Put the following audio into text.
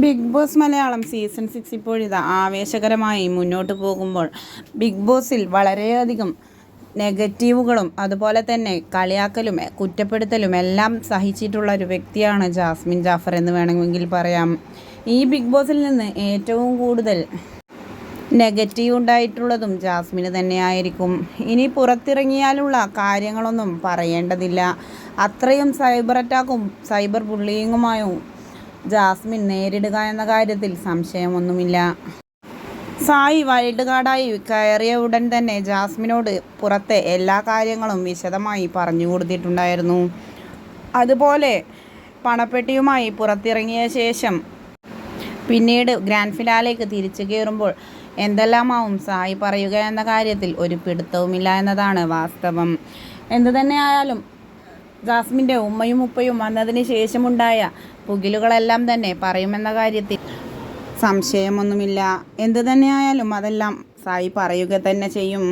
Big boss Malayalam season 6 ഇപ്പോഴിതാ ആവേശകരമായി മുന്നോട്ട് പോകുമ്പോൾ ബിഗ് ബോസിൽ വളരെയധികം നെഗറ്റീവുകളും അതുപോലെ തന്നെ കളിയാക്കലും കുറ്റപ്പെടുത്തലും എല്ലാം സഹിച്ചിട്ടുള്ള ഒരു വ്യക്തിയാണ് ജാസ്മിൻ ജാഫർ എന്ന് വേണമെങ്കിൽ പറയാം. ഈ ബിഗ് ബോസിൽ നിന്ന് ഏറ്റവും കൂടുതൽ നെഗറ്റീവ് ഉണ്ടായിട്ടുള്ളതും ജാസ്മിന് തന്നെയായിരിക്കും. ഇനി പുറത്തിറങ്ങിയാലുള്ള കാര്യങ്ങളൊന്നും പറയേണ്ടതില്ല. അത്രയും സൈബർ അറ്റാക്കും സൈബർ ബുള്ളിയിങ്ങുമായും ജാസ്മിൻ നേരിടുക എന്ന കാര്യത്തിൽ സംശയമൊന്നുമില്ല. സായി വൈൽഡ് കാർഡായി കയറിയ ഉടൻ തന്നെ ജാസ്മിനോട് പുറത്തെ എല്ലാ കാര്യങ്ങളും വിശദമായി പറഞ്ഞു കൊടുത്തിട്ടുണ്ടായിരുന്നു. അതുപോലെ പണപ്പെട്ടിയുമായി പുറത്തിറങ്ങിയ ശേഷം പിന്നീട് ഗ്രാൻഡ് ഫിനാലേക്ക് തിരിച്ചു കയറുമ്പോൾ എന്തെല്ലാമാവും സായി പറയുക എന്ന കാര്യത്തിൽ ഒരു പിടുത്തവുമില്ല എന്നതാണ് വാസ്തവം. എന്തു തന്നെയായാലും ജാസ്മിൻ്റെ ഉമ്മയും ഉപ്പയും വന്നതിന് ശേഷമുണ്ടായ പുകിലുകളെല്ലാം തന്നെ പറയുമെന്ന കാര്യത്തിൽ സംശയമൊന്നുമില്ല. എന്തു തന്നെയായാലും അതെല്ലാം സായി പറയുക തന്നെ ചെയ്യും.